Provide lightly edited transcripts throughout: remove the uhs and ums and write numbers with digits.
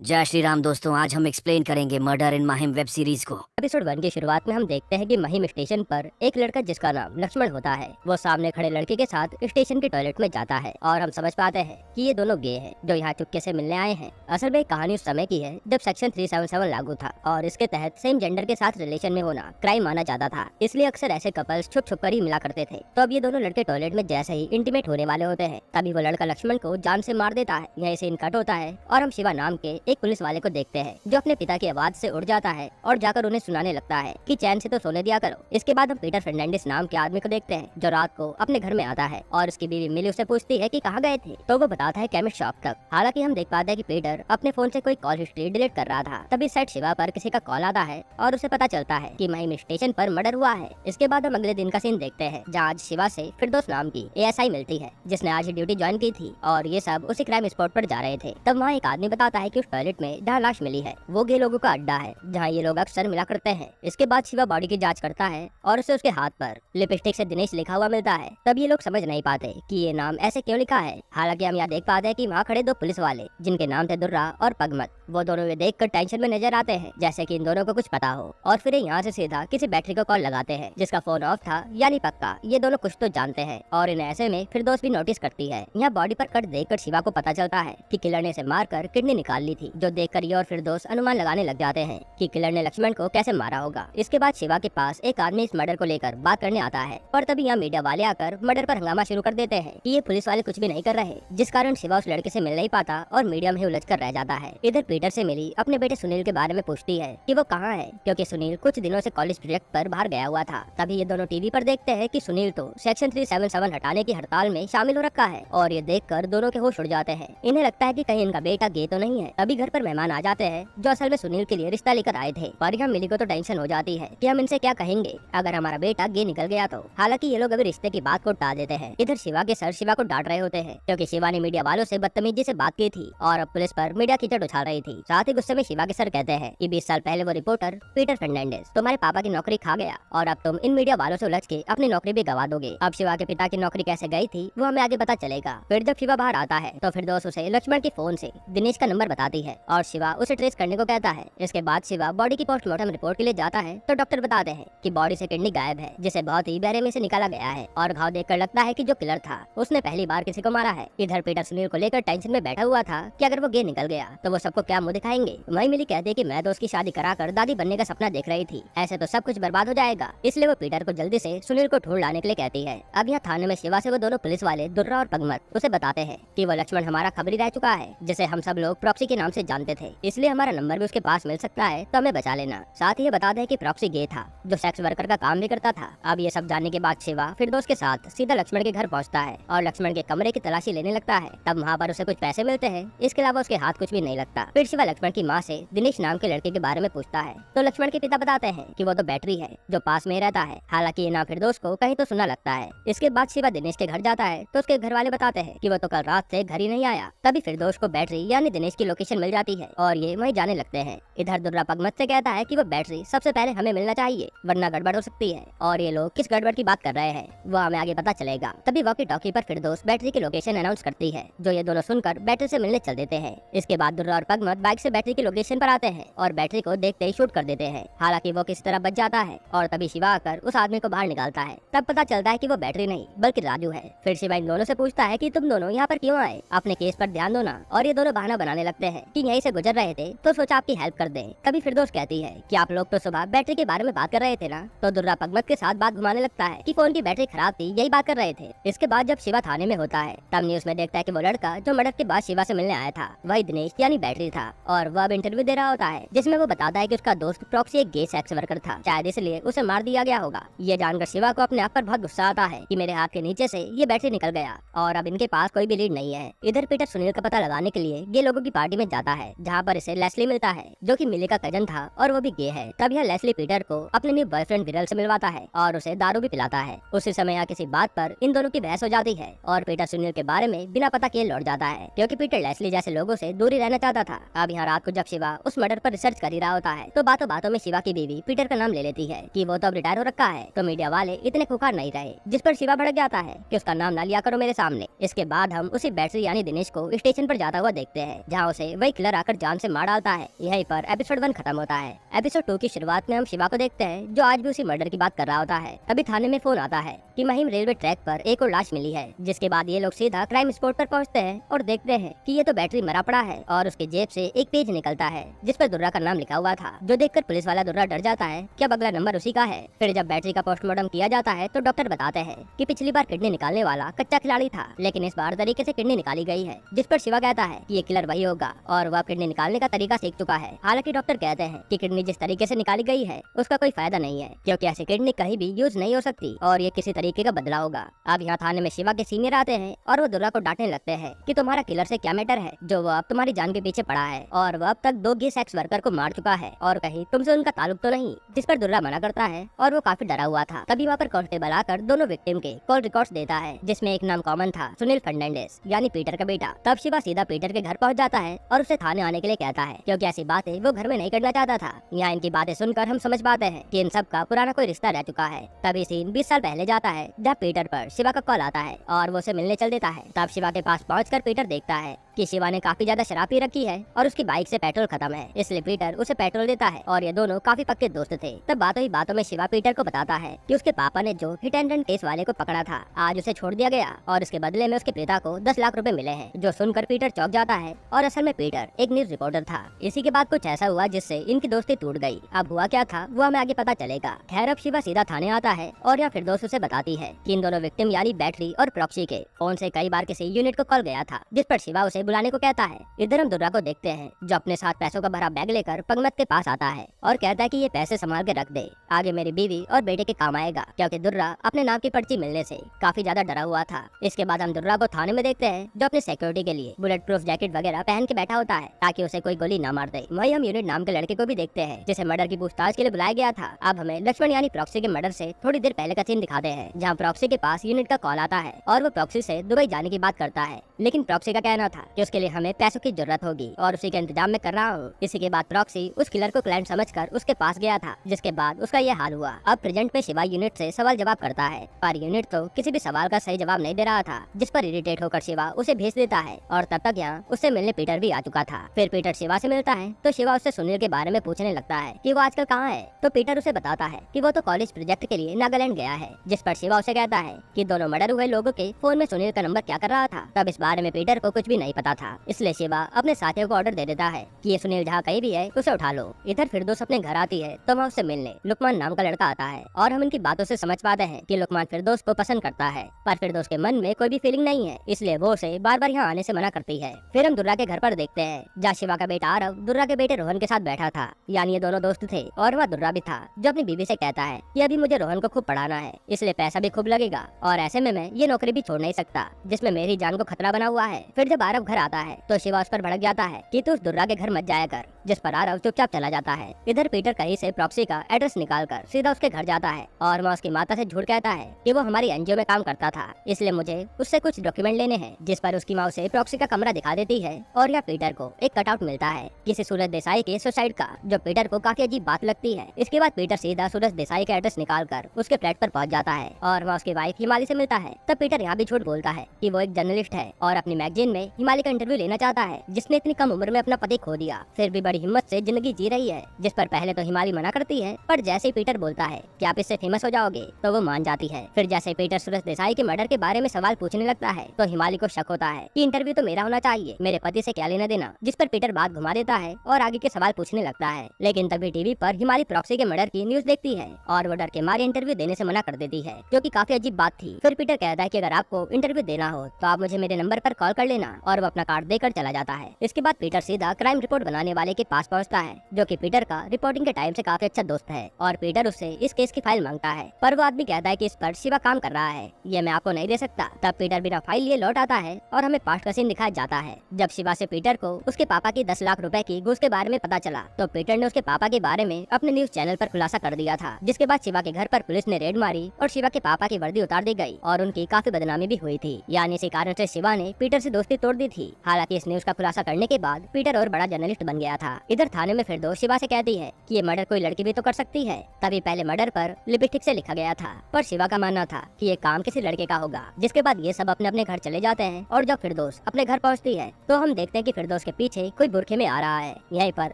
जय श्री राम दोस्तों, आज हम एक्सप्लेन करेंगे मर्डर इन माहिम वेब सीरीज को। एपिसोड 1 की शुरुआत में हम देखते हैं कि महिम स्टेशन पर एक लड़का जिसका नाम लक्ष्मण होता है वो सामने खड़े लड़के के साथ स्टेशन के टॉयलेट में जाता है और हम समझ पाते हैं कि ये दोनों गे हैं जो यहाँ चुपके से मिलने आए हैं। असल में कहानी उस समय की है जब सेक्शन 377 लागू था और इसके तहत सेम जेंडर के साथ रिलेशन में होना क्राइम माना जाता था, इसलिए अक्सर ऐसे कपल्स छुप छुप कर ही मिला करते थे। तो अब ये दोनों लड़के टॉयलेट में जैसे ही इंटीमेट होने वाले होते हैं तभी वो लड़का लक्ष्मण को जान से मार देता है। यहीं से कट होता है और हम शिवा नाम के एक पुलिस वाले को देखते हैं जो अपने पिता की आवाज से उड़ जाता है और जाकर उन्हें सुनाने लगता है कि चैन से तो सोने दिया करो। इसके बाद हम पीटर फर्नांडिस नाम के आदमी को देखते हैं जो रात को अपने घर में आता है और उसकी बीवी मिली उसे पूछती है कि कहाँ गए थे, तो वो बताता है केमिस्ट शॉप तक। हालांकि हम देख पाते हैं कि पीटर अपने फोन से कोई कॉल हिस्ट्री डिलीट कर रहा था। तभी सेट शिवा पर किसी का कॉल आता है और उसे पता चलता है कि महिम स्टेशन पर मर्डर हुआ है। इसके बाद हम अगले दिन का सीन देखते हैं जहाँ आज शिवा से फिरदौस नाम की एएसआई मिलती है जिसने आज ही ड्यूटी ज्वाइन की थी और ये सब उसी क्राइम स्पॉट पर जा रहे थे। तब वहाँ एक आदमी बताता है कि उस टॉयलेट में जहाँ लाश मिली है वो गे लोगों का अड्डा है जहाँ ये लोग अक्सर मिला करते हैं। इसके बाद शिवा बॉडी की जांच करता है और उसे उसके हाथ पर लिपस्टिक से दिनेश लिखा हुआ मिलता है। तब ये लोग समझ नहीं पाते कि ये नाम ऐसे क्यों लिखा है। हालांकि हम यहाँ देख पाते हैं कि वहाँ खड़े दो पुलिस वाले जिनके नाम थे दुर्रा और पगमत, वो दोनों ये देखकर टेंशन में नजर आते हैं जैसे कि इन दोनों को कुछ पता हो। और फिर यहाँ से सीधा किसी बैटरी को कॉल लगाते हैं जिसका फोन ऑफ था, यानी पक्का ये दोनों कुछ तो जानते हैं। और इन ऐसे में फिरदौस भी नोटिस करती है। यहाँ बॉडी पर कट देखकर शिवा को पता चलता है कि किलर ने इसे मारकर किडनी निकाल ली थी, जो देखकर ये और फिरदौस अनुमान लगाने लग जाते हैं कि किलर ने लक्ष्मण को कैसे मारा होगा। इसके बाद शिवा के पास एक आदमी इस मर्डर को लेकर बात करने आता है और तभी यहाँ मीडिया वाले आकर मर्डर पर हंगामा शुरू कर देते हैं कि ये पुलिस वाले कुछ भी नहीं कर रहे, जिस कारण शिवा उस लड़के से मिल नहीं पाता और मीडिया में उलझ कर रह जाता है। इधर पीटर से मिली अपने बेटे सुनील के बारे में पूछती है कि वो कहाँ है, क्योंकि सुनील कुछ दिनों से कॉलेज प्रोजेक्ट पर बाहर गया हुआ था। तभी ये दोनों टीवी पर देखते हैं कि सुनील तो सेक्शन 377 हटाने की हड़ताल में शामिल हो रखा है और ये देखकर दोनों के होश उड़ जाते हैं। इन्हें लगता है कि कहीं इनका बेटा गे तो नहीं है। तभी घर पर मेहमान आ जाते हैं जो असल में सुनील के लिए रिश्ता लेकर आए थे। पर यहाँ मिली को तो टेंशन हो जाती है कि हम इनसे क्या कहेंगे अगर हमारा बेटा गे निकल गया तो। हालांकि ये लोग अभी रिश्ते की बात को टाल देते हैं। इधर शिवा के सर शिवा को डांट रहे होते हैं क्योंकि शिवा ने मीडिया वालों से बदतमीजी से बात की थी और अब पुलिस पर मीडिया कीचड़ उछाल रही थी। साथ ही गुस्से में शिवा के सर कहते हैं कि 20 साल पहले वो रिपोर्टर पीटर फर्नांडिस तुम्हारे पापा की नौकरी खा गया और अब तुम इन मीडिया वालों से उलझ के अपनी नौकरी भी गवा दोगे। अब शिवा के पिता की नौकरी कैसे गई थी वो हमें आगे पता चलेगा। फिर जब शिवा बाहर आता है तो फिरदौस उसे लक्ष्मण के फोन से दिनेश का नंबर बताती है और शिवा उसे ट्रेस करने को कहता है। इसके बाद शिवा बॉडी की पोस्टमार्टम रिपोर्ट के लिए जाता है तो डॉक्टर बताते हैं कि बॉडी से किडनी गायब है जिसे बहुत ही बेरहमी से निकाला गया है और घाव देखकर लगता है कि जो किलर था उसने पहली बार किसी को मारा है। इधर पीटर सुनील को लेकर टेंशन में बैठा हुआ था कि अगर वो गे निकल गया तो वो सबको क्या मुंह दिखाएंगे। वही मिली कहती है कि मैं तो उसकी शादी कराकर दादी बनने का सपना देख रही थी, ऐसे तो सब कुछ बर्बाद हो जाएगा। इसलिए वो पीटर को जल्दी से सुनील को ढूंढ लाने के लिए कहती है। अब यहाँ थाने में शिवा से वो दोनों पुलिस वाले दुर्रा और पगमत उसे बताते हैं कि वो लक्ष्मण हमारा खबरी रह चुका है जिसे हम सब लोग प्रॉक्सी के नाम से जानते थे, इसलिए हमारा नंबर भी उसके पास मिल सकता है तो हमें बचा लेना। साथ ही ये बताते हैं कि प्रॉक्सी गे था जो सेक्स वर्कर का काम भी करता था। अब ये सब जानने के बाद शिवा फिरदौस के साथ सीधा लक्ष्मण के घर पहुंचता है और लक्ष्मण के कमरे की तलाशी लेने लगता है। तब वहाँ पर उसे कुछ पैसे मिलते हैं, इसके अलावा उसके हाथ कुछ भी नहीं लगता। फिर शिवा लक्ष्मण की माँ से दिनेश नाम के लड़के के बारे में पूछता है तो लक्ष्मण के पिता बताते हैं कि वो तो बैटरी है जो पास में रहता है। हालांकि ये नाम फिरदौस को कहीं तो सुना लगता है। इसके बाद शिवा दिनेश के घर जाता है तो उसके घर वाले बताते हैं कि वो तो कल रात से घर ही नहीं आया। तभी फिरदौस को बैटरी यानी दिनेश की लोकेशन मिल जाती है और ये वहीं जाने लगते हैं। इधर दुर्रा पगमत से कहता है कि वो बैटरी सबसे पहले हमें मिलना चाहिए वरना गड़बड़ हो सकती है और ये लोग किस गड़बड़ की बात कर रहे हैं वो हमें आगे पता चलेगा। तभी वॉकी टॉकी पर फिरदौस बैटरी की लोकेशन अनाउंस करती है जो ये दोनों सुनकर बैटरी से मिलने चल देते हैं। इसके बाद दुर्रा और पगमत बाइक से बैटरी की लोकेशन पर आते हैं और बैटरी को देखते ही शूट कर देते हैं। हालांकि वो किसी तरह बच जाता है और तभी शिवा आकर उस आदमी को बाहर निकालता है। तब पता चलता है कि वो बैटरी नहीं बल्कि राजू है। फिर शिवा इन दोनों से पूछता है कि तुम दोनों यहाँ पर क्यों आए, अपने केस पर ध्यान दो ना। और ये दोनों बहाना बनाने लगते हैं कि यहीं से गुजर रहे थे तो सोचा आपकी हेल्प कर दें। तभी फिरदौस कहती है कि आप लोग तो सुबह बैटरी के बारे में बात कर रहे थे ना। तो दुर्रा पगमत के साथ बात घुमाने लगता है कि फोन की बैटरी खराब थी, यही बात कर रहे थे। इसके बाद जब शिवा थाने में होता है तब न्यूज में देखता है कि वो लड़का जो मर्डर के बाद शिवा से मिलने आया था वही दिनेश यानी बैटरी था और वह अब इंटरव्यू दे रहा होता है जिसमें वो बताता है कि उसका दोस्त प्रॉक्सी एक गे सेक्स वर्कर था, शायद इसलिए उसे मार दिया गया होगा। ये जानकर शिवा को अपने आप पर बहुत गुस्सा आता है कि मेरे हाथ के नीचे से ये बैटरी निकल गया और अब इनके पास कोई भी लीड नहीं है। इधर पीटर सुनील का पता लगाने के लिए गे लोगों की पार्टी में जाता है जहाँ पर इसे लेस्ली मिलता है जो कि मिली का कजन था और वो भी गे है। तब यह लेस्ली पीटर को अपने न्यू बॉयफ्रेंड विरल से मिलवाता है और उसे दारू भी पिलाता है। उसी समय यहाँ किसी बात पर इन दोनों की बहस हो जाती है और पीटर सुनील के बारे में बिना पता किए लौट जाता है क्योंकि पीटर लेस्ली जैसे लोगों से दूरी रहना चाहता था। अब यहाँ रात को जब शिवा उस मर्डर पर रिसर्च कर ही रहा होता है तो बातों बातों में शिवा की बीवी पीटर का नाम ले लेती है कि वो तो अब रिटायर हो रखा है। तो मीडिया वाले इतने खुखार नहीं रहे जिस पर शिवा भड़क जाता है कि उसका नाम ना लिया करो मेरे सामने। इसके बाद हम उसी बैटरी यानी दिनेश को स्टेशन पर जाता हुआ देखते हैं जहाँ उसे वही किलर आकर जान से मार डालता है। यहीं पर एपिसोड 1 खत्म होता है। एपिसोड 2 की शुरुआत में हम शिवा को देखते हैं जो आज भी उसी मर्डर की बात कर रहा होता है। तभी थाने में फोन आता है कि महिम रेलवे ट्रैक पर एक और लाश मिली है। जिसके बाद ये लोग सीधा क्राइम स्पॉट पर पहुंचते हैं और देखते हैं कि ये तो बैटरी मरा पड़ा है और उसके जेब से एक पेज निकलता है जिस पर दुर्रा का नाम लिखा हुआ था, जो देखकर पुलिस वाला दुर्रा डर जाता है कि अब अगला नंबर उसी का है। फिर जब बैटरी का पोस्टमार्टम किया जाता है तो डॉक्टर बताते हैं कि पिछली बार किडनी निकालने वाला कच्चा खिलाड़ी था, लेकिन इस बार तरीके से किडनी निकाली गई है। जिस पर शिवा कहता है कि ये किलर वही होगा और वह किडनी निकालने का तरीका सीख चुका है। हालांकि डॉक्टर कहते हैं कि किडनी जिस तरीके से निकाली गई है उसका कोई फायदा नहीं है, क्योंकि ऐसी किडनी कहीं भी यूज नहीं हो सकती और ये किसी तरीके का बदला होगा। अब यहाँ थाने में शिवा के सीनियर आते हैं और वो दुर्रा को डांटने लगते हैं कि तुम्हारा किलर से क्या मैटर है, जो वो अब तुम्हारी जान के पीछे पड़ा है और वो अब तक 2 गे सेक्स वर्कर को मार चुका है और कहीं तुमसे उनका ताल्लुक तो नहीं। जिस पर दुर्रा मना करता है और वो काफी डरा हुआ था। तभी वहाँ पर कांस्टेबल आकर दोनों विक्टिम के कॉल रिकॉर्ड्स देता है, जिसमें एक नाम कॉमन था, सुनील फर्नांडिस यानी पीटर का बेटा। तब शिवा सीधा पीटर के घर पहुँच जाता है और उसे थाने आने के लिए कहता है, क्योंकि ऐसी बातें वो घर में नहीं करना चाहता था। यहाँ इनकी बातें सुनकर हम समझ पाते हैं कि इन सब का पुराना कोई रिश्ता रह चुका है। तभी सीन 20 साल पहले जाता है जब पीटर पर शिवा का कॉल आता है और वो उसे मिलने चल देता है। तब शिवा के पास पहुंचकर पीटर देखता है कि शिवा ने काफी ज्यादा शराब पी रखी है और उसकी बाइक से पेट्रोल खत्म है, इसलिए पीटर उसे पेट्रोल देता है और ये दोनों काफी पक्के दोस्त थे। तब बातों ही बातों में शिवा पीटर को बताता है कि उसके पापा ने जो हिट एंड रन केस वाले को पकड़ा था आज उसे छोड़ दिया गया और इसके बदले में उसके पिता को 10 लाख रुपए मिले हैं। जो सुनकर पीटर चौंक जाता है और असल में पीटर एक न्यूज रिपोर्टर था। इसी के बाद कुछ ऐसा हुआ जिससे इनकी दोस्ती टूट गई। अब हुआ क्या था वो हमें आगे पता चलेगा। खैर अब शिवा सीधा थाने आता है और यहाँ फिर दोस्त उसे बताती है कि इन दोनों विक्टिम यानी बैटरी और प्रॉक्सी के फोन से कई बार किसी यूनिट को कॉल गया था, जिस पर शिवा उसे बुलाने को कहता है। इधर हम दुर्रा को देखते हैं जो अपने साथ पैसों का भरा बैग लेकर पगमत के पास आता है और कहता है कि ये पैसे संभाल के रख दे, आगे मेरी बीवी और बेटे के काम आएगा, क्योंकि दुर्रा अपने नाम की पर्ची मिलने से काफी ज्यादा डरा हुआ था। इसके बाद हम दुर्रा को थाने में देखते हैं जो अपने सिक्योरिटी के लिए बुलेट प्रूफ जैकेट वगैरह पहन के बैठा होता है ताकि उसे कोई गोली न मार दे। वही हम यूनिट नाम के लड़के को भी देखते हैं जिसे मर्डर की पूछताछ के लिए बुलाया गया था। अब हमें लक्ष्मण यानी प्रॉक्सी के मर्डर से थोड़ी देर पहले का सीन दिखाते हैं जहाँ प्रॉक्सी के पास यूनिट का कॉल आता है और वो प्रॉक्सी से दुबई जाने की बात करता है, लेकिन प्रॉक्सी का कहना था कि उसके लिए हमें पैसों की जरूरत होगी और उसी के इंतजाम में कर रहा हूँ। इसी के बाद प्रॉक्सी उस किलर को क्लाइंट समझकर उसके पास गया था, जिसके बाद उसका ये हाल हुआ। अब प्रेजेंट में शिवा यूनिट से सवाल जवाब करता है पर यूनिट तो किसी भी सवाल का सही जवाब नहीं दे रहा था, जिस पर इरिटेट होकर शिवा उसे भेज देता है और तब तक यहाँ उससे मिलने पीटर भी आ चुका था। फिर पीटर शिवा से मिलता है तो शिवा उससे सुनील के बारे में पूछने लगता है कि वो आजकल कहाँ है। तो पीटर उसे बताता है कि वो तो कॉलेज प्रोजेक्ट के लिए नागालैंड गया है, जिस पर शिवा उसे कहता है कि दोनों मर्डर हुए लोगों के फोन में सुनील का नंबर क्या कर रहा था। तब इस बारे में पीटर को कुछ भी नहीं पता था, इसलिए शिवा अपने साथियों को ऑर्डर दे देता है कि ये सुनील जहाँ कहीं भी है उसे उठा लो। इधर फिरदौस अपने घर आती है तो वहाँ उससे मिलने लुकमान नाम का लड़का आता है और हम इनकी बातों से समझ पाते हैं कि लुकमान फिरदौस को पसंद करता है, पर फिरदौस के मन में कोई भी फीलिंग नहीं है, इसलिए वो उसे बार बार यहाँ आने से मना करती है। फिर हम दुर्रा के घर पर देखते हैं जहाँ शिवा का बेटा आरव दुर्रा के बेटे रोहन के साथ बैठा था, यानी ये दोनों दोस्त थे और वह दुर्रा भी था, जो अपनी बीवी से कहता है कि अभी मुझे रोहन को खूब पढ़ाना है, इसलिए पैसा भी खूब लगेगा और ऐसे में मैं ये नौकरी भी छोड़ नहीं सकता जिसमें मेरी जान को खतरा बना हुआ है। फिर जब आरव घर आता है तो शिवा उस पर भड़क जाता है कि तू उस दुर्रा के घर मत जाया कर, जिस पर आरव चुपचाप चला जाता है। इधर पीटर कहीं से प्रॉक्सी का एड्रेस निकालकर सीधा उसके घर जाता है और वह उसकी माता से झूठ कहता है कि वो हमारी एनजीओ में काम करता था, इसलिए मुझे उससे कुछ डॉक्यूमेंट लेने हैं। जिस पर उसकी माँ उसे प्रॉक्सी का कमरा दिखा देती है और यहाँ पीटर को एक कटआउट मिलता है किसी सूरज देसाई के सुसाइड का, जो पीटर को काफी अजीब बात लगती है। इसके बाद पीटर सीधा सूरज देसाई का एड्रेस निकालकर उसके फ्लैट पर पहुंच जाता है और वह उसकी वाइफ हिमाली से मिलता है। तब पीटर यहाँ भी झूठ बोलता है कि वो एक जर्नलिस्ट है और अपनी मैगजीन में हिमाली का इंटरव्यू लेना चाहता है, जिसने इतनी कम उम्र में अपना पति खो दिया, फिर भी बड़ी हिम्मत से जिंदगी जी रही है। जिस पर पहले तो हिमाली मना करती है, पर जैसे ही पीटर बोलता है कि आप इससे फेमस हो जाओगे तो वो मान जाती है। फिर जैसे पीटर सूरज देसाई के मर्डर के बारे में सवाल पूछने लगता है तो हिमाली को शक होता है कि इंटरव्यू तो मेरा होना चाहिए, मेरे पति से क्या लेना देना। जिस पर पीटर बात घुमा देता है और आगे के सवाल पूछने लगता है, लेकिन तभी टीवी पर हिमाली प्रॉक्सी के मर्डर की न्यूज देखती है और वो डर के मारे इंटरव्यू देने से मना कर देती है, जो कि काफी अजीब बात थी। फिर पीटर कहता है कि अगर आपको इंटरव्यू देना हो तो आप मुझे मेरे नंबर पर कॉल कर लेना और वो अपना कार्ड देकर चला जाता है। इसके बाद पीटर सीधा क्राइम रिपोर्ट बनाने वाले के पास पहुंचता है, जो कि पीटर का रिपोर्टिंग के टाइम से काफी अच्छा दोस्त है और पीटर उससे इस केस की फाइल मांगता है, पर वो आदमी कहता है कि इस पर शिवा काम कर रहा है, ये मैं आपको नहीं दे सकता। तब पीटर बिना फाइल लिए लौट आता है और हमें पास्ट का सीन दिखाया जाता है जब शिवा से पीटर को उसके पापा की 10 लाख रुपए की घूस के बारे में पता चला तो पीटर ने उसके पापा के बारे में अपने न्यूज चैनल पर खुलासा कर दिया था। जिसके बाद शिवा के घर पर पुलिस ने रेड मारी और शिवा के पापा की वर्दी उतार दी गई और उनकी काफी बदनामी भी हुई थी, यानी इसी कारण से शिवा ने पीटर से दोस्ती तोड़ दी थी। हालांकि इस न्यूज का खुलासा करने के बाद पीटर और बड़ा जर्नलिस्ट बन गया था। था। इधर थाने में फिरदौस शिवा से कहती है कि ये मर्डर कोई लड़की भी तो कर सकती है, तभी पहले मर्डर पर लिपस्टिक से लिखा गया था। पर शिवा का मानना था कि ये काम किसी लड़के का होगा। जिसके बाद ये सब अपने अपने घर चले जाते हैं और जब फिरदौस अपने घर पहुंचती है तो हम देखते हैं कि फिरदौस के पीछे कोई बुरखे में आ रहा है। यहीं पर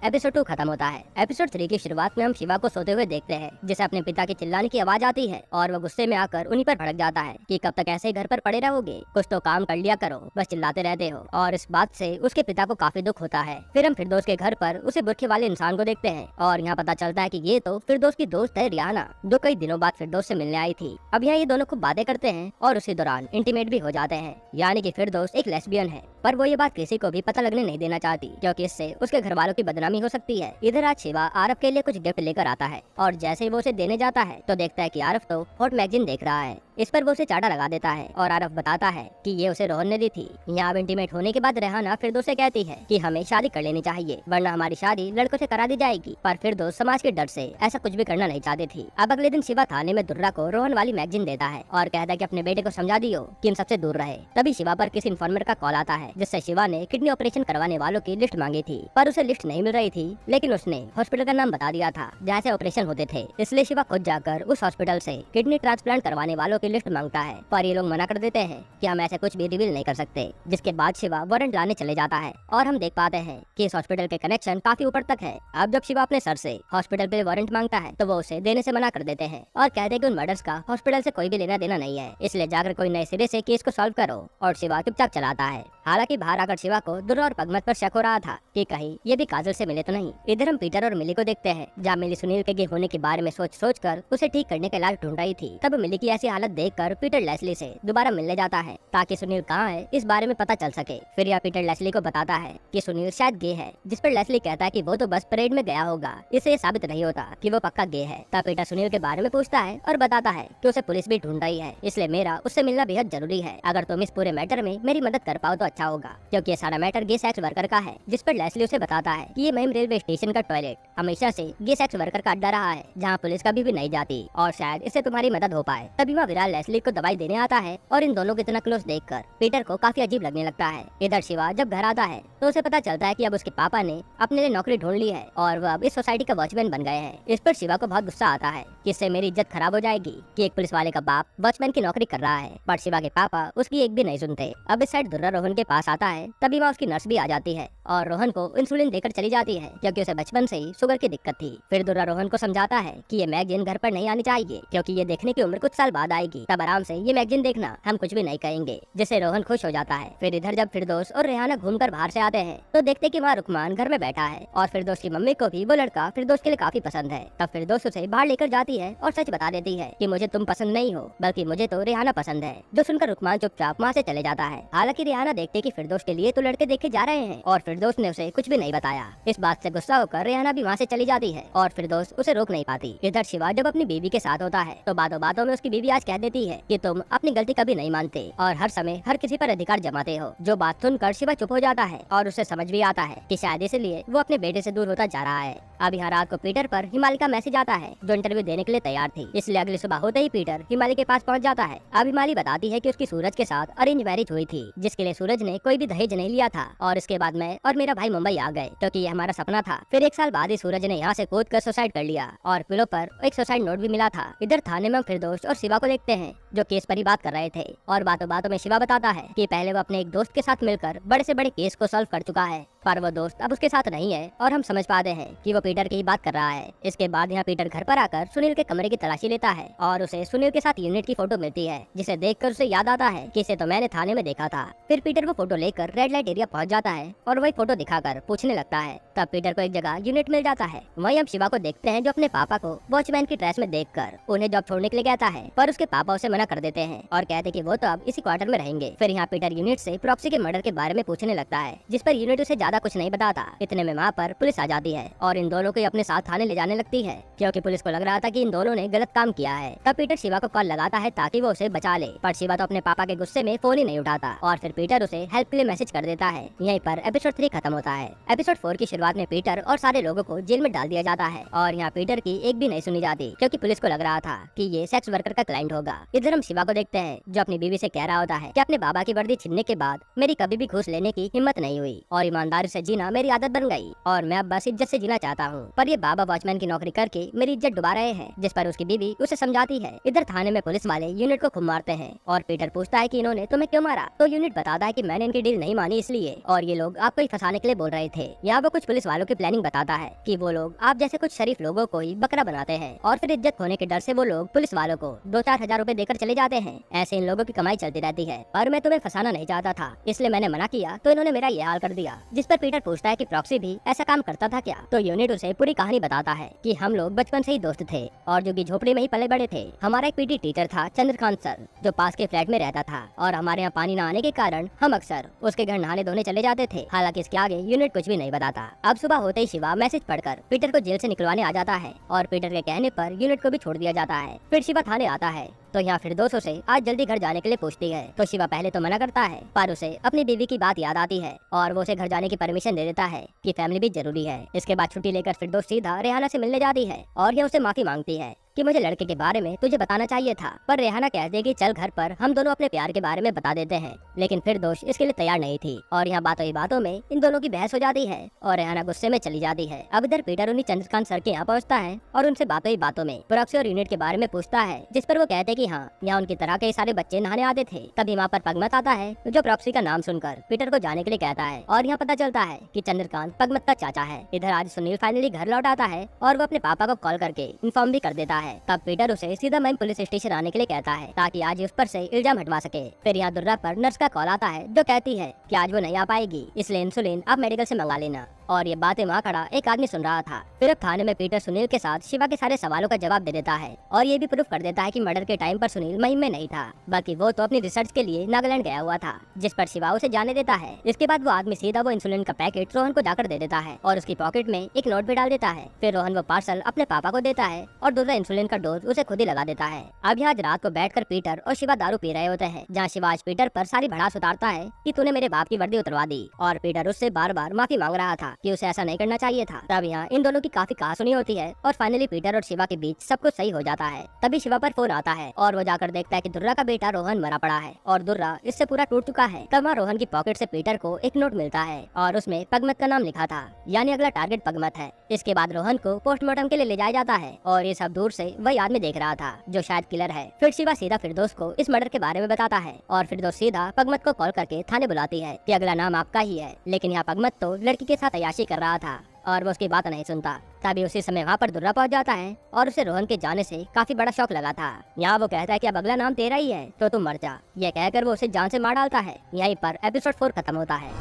एपिसोड 2 खत्म होता है। एपिसोड 3 की शुरुआत में हम शिवा को सोते हुए देखते हैं, जिसे अपने पिता के चिल्लाने की आवाज आती है और वह गुस्से में आकर उन्हीं पर भड़क जाता है कि कब तक ऐसे ही घर पर पड़े रहोगे, कुछ तो काम कर लिया करो, बस चिल्लाते रहते हो। और इस बात से उसके पिता को काफी दुख होता है। फिर हम फिरदौस के घर पर उसे बुरखे वाले इंसान को देखते हैं और यहाँ पता चलता है कि ये तो फिरदौस की दोस्त है रियाना, जो कई दिनों बाद फिरदौस से मिलने आई थी। अब यहाँ ये दोनों खूब बातें करते हैं और उसी दौरान इंटीमेट भी हो जाते हैं, यानी कि फिरदौस एक लेस्बियन है। पर वो ये बात किसी को भी पता लगने नहीं देना चाहती, क्योंकि इससे उसके घर वालों की बदनामी हो सकती है। इधर आज शिवा आरफ के लिए कुछ गिफ्ट लेकर आता है और जैसे ही वो उसे देने जाता है तो देखता है कि आरफ तो हॉट मैगजीन देख रहा है। इस पर वो उसे चाटा लगा देता है और आरफ बताता है कि ये उसे रोहन ने दी थी। यहाँ अब इंटीमेट होने के बाद रेहाना फिरदौस से कहती है कि हमें शादी कर लेनी चाहिए, वरना हमारी शादी लड़कों से करा दी जाएगी। पर फिरदौस समाज के डर से ऐसा कुछ भी करना नहीं चाहती थी। अब अगले दिन शिवा थाने में दुर्रा को रोहन वाली मैगजीन देता है और कहता है कि अपने बेटे को समझा दियो कि इन सबसे दूर रहे। तभी शिवा पर किसी इन्फॉर्मर का कॉल आता है, जिससे शिवा ने किडनी ऑपरेशन करवाने वालों की लिस्ट मांगी थी। पर उसे लिस्ट नहीं मिल रही थी, लेकिन उसने हॉस्पिटल का नाम बता दिया था जहाँ से ऑपरेशन होते थे। इसलिए शिवा खुद जाकर उस हॉस्पिटल से किडनी ट्रांसप्लांट करवाने वालों की लिस्ट मांगता है, पर ये लोग मना कर देते हैं कि हम ऐसे कुछ भी रिवील नहीं कर सकते। जिसके बाद शिवा वारंट लाने चले जाता है और हम देख पाते हैं कि इस हॉस्पिटल के कनेक्शन काफी ऊपर तक है। अब जब शिवा अपने सर से हॉस्पिटल पे वारंट मांगता है तो वो उसे देने से मना कर देते हैं और कहते हैं कि उन मर्डर्स का हॉस्पिटल से कोई भी लेना देना नहीं है, इसलिए जाकर कोई नए सिरे से केस को सॉल्व करो। और शिवा चुपचाप चलाता है। हालांकि बाहर आकर शिवा को दुर्रा और पगमत पर शक हो रहा था कि कहीं ये भी काजल से मिले तो नहीं। इधर हम पीटर और मिली को देखते हैं, जहाँ मिली सुनील के गे होने के बारे में सोच कर उसे ठीक करने का इलाज ढूंढ रही थी। तब मिली की ऐसी हालत देखकर पीटर लेस्ली से दोबारा मिलने जाता है ताकि सुनील कहाँ है इस बारे में पता चल सके। फिर यह पीटर लेस्ली को बताता है कि सुनील शायद गे है, जिस पर लेस्ली कहता है कि वो तो बस परेड में गया होगा, इससे साबित नहीं होता कि वो पक्का गे है। तब पीटर सुनील के बारे में पूछता है और बताता है कि उसे पुलिस भी ढूंढ रही है, इसलिए मेरा उससे मिलना बेहद जरूरी है। अगर तुम इस पूरे मैटर में मेरी मदद कर पाओ तो अच्छा होगा, क्योंकि ये सारा मैटर गे सेक्स वर्कर का है। जिस पर लेस्ली उसे बताता है कि ये महिम रेलवे स्टेशन का टॉयलेट हमेशा से गे सेक्स वर्कर का अड्डा रहा है, जहाँ पुलिस कभी भी नहीं जाती और शायद इससे तुम्हारी मदद हो पाए। तभी वहाँ विराल लेस्ली को दवाई देने आता है और इन दोनों को इतना क्लोज देखकर पीटर को काफी अजीब लगने लगता है। इधर शिवा जब घर आता है तो उसे पता चलता है कि अब उसके पापा ने अपने लिए नौकरी ढूंढ ली है और वह अब इस सोसाइटी का वॉचमैन बन गए हैं। इस पर शिवा को बहुत गुस्सा आता है कि इससे मेरी इज्जत खराब हो जाएगी कि एक पुलिस वाले का बाप वॉचमैन की नौकरी कर रहा है। पर शिवा के पापा उसकी एक भी नहीं सुनते। अब इस साइड दुर्रा रोहन के पास आता है, तभी वहाँ उसकी नर्स भी आ जाती है और रोहन को इंसुलिन देकर चली जाती है, क्योंकि उसे बचपन से ही शुगर की दिक्कत थी। फिर दुर्रा रोहन को समझाता है कि ये मैगजीन घर पर नहीं आनी चाहिए, क्योंकि ये देखने की उम्र कुछ साल बाद आएगी, तब आराम से ये मैगजीन देखना, हम कुछ भी नहीं कहेंगे। जिससे रोहन खुश हो जाता है। फिर इधर जब फिरदौस और रेहाना घूमकर बाहर से आते हैं तो देखते कि वहाँ रुकमान घर में बैठा है और फिरदौस की मम्मी को भी वो लड़का फिरदौस के लिए काफी पसंद है। तब फिरदौस उसे बाहर लेकर जाती है और सच बता देती है कि मुझे तुम पसंद नहीं हो, बल्कि मुझे तो रेहाना पसंद है। जो सुनकर रुकमान चुपचाप वहाँ से चले जाता है। हालांकि रेहाना देखते कि फिरदौस के लिए तो लड़के देखे जा रहे हैं और फिरदौस ने उसे कुछ भी नहीं बताया। इस बात से गुस्सा होकर रेहाना भी वहाँ से चली जाती है और फिरदौस उसे रोक नहीं पाती। इधर शिवा जब अपनी बीवी के साथ होता है तो बातों बातों में उसकी बीवी आज कह देती है कि तुम अपनी गलती कभी नहीं मानते और हर समय हर किसी पर अधिकार जमाते हो। जो बात सुनकर शिवा चुप हो जाता है और उसे समझ भी आता है कि शायद इसलिए वो अपने बेटे से दूर होता जा रहा है। अब यहाँ रात को पीटर पर हिमालय का मैसेज आता है, जो इंटरव्यू देने के लिए तैयार थी। इसलिए अगली सुबह होते ही पीटर हिमालय के पास पहुँच जाता है। अब हिमालय बताती है कि उसकी सूरज के साथ अरेंज मैरिज हुई थी, जिसके लिए सूरज ने कोई भी दहेज नहीं लिया था और इसके बाद मैं और मेरा भाई मुंबई आ गए, क्योंकि ये हमारा सपना था। फिर एक साल बाद ही सूरज ने यहाँ से कूद कर सुसाइड कर लिया और पिलो पर एक सुसाइड नोट भी मिला था। इधर थाने में फिरदौस और शिवा को देखते हैं, जो केस पर ही बात कर रहे थे और बातों बातों में शिवा बताता है कि पहले वो अपने एक दोस्त के साथ मिलकर बड़े से बड़े केस को सॉल्व कर चुका है, पर वो दोस्त अब उसके साथ नहीं है और हम समझ पाते हैं कि वो पीटर की ही बात कर रहा है। इसके बाद यहाँ पीटर घर पर आकर सुनील के कमरे की तलाशी लेता है और उसे सुनील के साथ यूनिट की फोटो मिलती है, जिसे देखकर उसे याद आता है कि इसे तो मैंने थाने में देखा था। फिर पीटर वो फोटो लेकर रेड लाइट एरिया पहुंच जाता है और वही फोटो दिखाकर पूछने लगता है। तब पीटर को एक जगह यूनिट मिल जाता है। वहीं हम शिवा को देखते हैं, जो अपने पापा को वॉचमैन की ड्रेस में देखकर उन्हें जॉब छोड़ने के लिए कहता है, पर उसके पापा उसे मना कर देते हैं और कहते कि वो तो अब इसी क्वार्टर में रहेंगे। फिर यहाँ पीटर यूनिट से प्रॉक्सी के मर्डर के बारे में पूछने लगता है, जिस पर यूनिट उसे ज्यादा कुछ नहीं बताता। इतने में वहाँ पर पुलिस आ जाती है और इन दोनों दोनों को अपने साथ थाने ले जाने लगती है, क्योंकि पुलिस को लग रहा था कि इन दोनों ने गलत काम किया है। तब पीटर शिवा को कॉल लगाता है ताकि वो उसे बचा ले, पर शिवा तो अपने पापा के गुस्से में फोन ही नहीं उठाता और फिर पीटर उसे हेल्प के लिए मैसेज कर देता है। यहीं पर एपिसोड 3 खत्म होता है। एपिसोड 4 की शुरुआत में पीटर और सारे लोगों को जेल में डाल दिया जाता है और यहाँ पीटर की एक भी नहीं सुनी जाती, क्योंकि पुलिस को लग रहा था कि ये सेक्स वर्कर का क्लाइंट होगा। इधर हम शिवा को देखते हैं जो अपनी बीवी से कह रहा होता है कि अपने बाबा की वर्दी छीनने के बाद मेरी कभी भी घूस लेने की हिम्मत नहीं हुई और ईमानदारी से जीना मेरी आदत बन गई और मैं अब बस इज्जत से जीना चाहता हूँ, पर ये बाबा वॉचमैन की नौकरी करके मेरी इज्जत डुबा रहे हैं, जिस पर उसकी बीवी उसे समझाती है। इधर थाने में पुलिस वाले यूनिट को खूब मारते हैं और पीटर पूछता है कि इन्होंने तुम्हें क्यों मारा, तो यूनिट बताता है कि मैंने इनकी डील नहीं मानी इसलिए, और ये लोग आपको ही फंसाने के लिए बोल रहे थे। यहाँ वो कुछ पुलिस वालों की प्लानिंग बताता है कि वो लोग आप जैसे कुछ शरीफ लोगों को ही बकरा बनाते हैं और फिर इज्जत खोने के डर से वो लोग पुलिस वालों को 2-4 हजार रूपए देकर चले जाते हैं। ऐसे इन लोगों की कमाई चलती रहती है, पर मैं तुम्हें फंसाना नहीं चाहता था, इसलिए मैंने मना किया तो इन्होंने मेरा ये हाल कर दिया। जिस पर पीटर पूछता है कि प्रॉक्सी भी ऐसा काम करता था क्या, तो यूनिट उसे पूरी कहानी बताता है कि हम लोग बचपन से ही दोस्त थे और जो कि झोपड़ी में ही पले बड़े थे। हमारा एक पीटी टीचर था चंद्रकांत सर, जो पास के फ्लैट में रहता था और हमारे यहाँ पानी न आने के कारण हम अक्सर उसके घर नहाने धोने चले जाते थे। हालांकि इसके आगे यूनिट कुछ भी नहीं बताता। अब सुबह होते ही शिवा मैसेज पढ़कर पीटर को जेल से निकलवाने आ जाता है और पीटर के कहने पर यूनिट को भी छोड़ दिया जाता है। फिर शिवा थाने आता है तो यहाँ फिर दोस्तों से आज जल्दी घर जाने के लिए पूछती है, तो शिवा पहले तो मना करता है, पर उसे अपनी बीवी की बात याद आती है और वो उसे घर जाने की परमिशन दे देता है कि फैमिली भी जरूरी है। इसके बाद छुट्टी लेकर फिर दोस्त सीधा रेहाना से मिलने जाती है और ये उसे माफी मांगती है कि मुझे लड़के के बारे में तुझे बताना चाहिए था, पर रेहाना कहती है कि चल घर पर हम दोनों अपने प्यार के बारे में बता देते हैं, लेकिन फिर दोस्त इसके लिए तैयार नहीं थी और यहाँ बातों ही बातों में इन दोनों की बहस हो जाती है और रेहाना गुस्से में चली जाती है। अब इधर पीटर उन्हीं चंद्रकांत सर के यहाँ पहुँचता है और उनसे बातों ही बातों में प्रॉक्सी और यूनिट के बारे में पूछता है, जिस पर वो कहते कि हाँ यहाँ उनकी तरह के सारे बच्चे नहाने आते थे। तभी वहाँ पर पगमत आता है जो प्रॉक्सी का नाम सुनकर पीटर को जाने के लिए कहता है और यहाँ पता चलता है कि चंद्रकांत पगमत का चाचा है। इधर आज सुनील फाइनली घर लौट आता है और वो अपने पापा को कॉल करके इन्फॉर्म भी कर देता है। तब पीटर उसे सीधा महिम पुलिस स्टेशन आने के लिए कहता है ताकि आज उस पर से इल्जाम हटवा सके। फिर यहाँ दुर्रा पर नर्स का कॉल आता है जो कहती है कि आज वो नहीं आ पाएगी, इसलिए इंसुलिन आप मेडिकल से मंगा लेना। और ये बातें वहाँ खड़ा एक आदमी सुन रहा था। फिर अब थाने में पीटर सुनील के साथ शिवा के सारे सवालों का जवाब दे देता है और ये भी प्रूफ कर देता है कि मर्डर के टाइम पर सुनील महिम में नहीं था, बल्कि वो तो अपनी रिसर्च के लिए नागालैंड गया हुआ था, जिस पर शिवा उसे जाने देता है। इसके बाद वो आदमी सीधा वो इंसुलिन का पैकेट रोहन को जाकर दे देता है और उसकी पॉकेट में एक नोट भी डाल देता है। फिर रोहन वो पार्सल अपने पापा को देता है और दुर्रा इंसुलिन का डोज उसे खुद ही लगा देता है। अब यहाँ आज रात को बैठकर पीटर और शिवा दारू पी रहे होते हैं, जहाँ शिवा आज पीटर पर सारी भड़ास उतारता है कि तूने मेरे बाप की वर्दी उतरवा दी और पीटर उससे बार बार माफी मांग रहा था कि उसे ऐसा नहीं करना चाहिए था। तब यहाँ इन दोनों की काफी कहासुनी होती है और फाइनली पीटर और शिवा के बीच सब कुछ सही हो जाता है। तभी शिवा पर फोन आता है और वो जाकर देखता है कि दुर्रा का बेटा रोहन मरा पड़ा है और दुर्रा इससे पूरा टूट चुका है। तब वहाँ रोहन की पॉकेट से पीटर को एक नोट मिलता है और उसमें पगमत का नाम लिखा था, यानी अगला टारगेट पगमत है। इसके बाद रोहन को पोस्टमार्टम के लिए ले जाया जाता है और ये सब दूर से वही आदमी देख रहा था जो शायद किलर है। फिर शिवा सीधा फिरदौस को इस मर्डर के बारे में बताता है और फिरदौस सीधा पगमत को कॉल करके थाने बुलाती है कि अगला नाम आपका ही है, लेकिन यहाँ पगमत तो लड़की के साथ अय्याशी कर रहा था और वो उसकी बात नहीं सुनता। तभी उसी समय वहाँ पर दुर्रा पहुँच जाता है और उसे रोहन के जाने से काफी बड़ा शौक लगा था। यहाँ वो कहता है कि अब अगला नाम तेरा ही है तो तुम मर जा। यह कहकर वो उसे जान से मार डालता है। यहीं पर एपिसोड 4 खत्म होता है।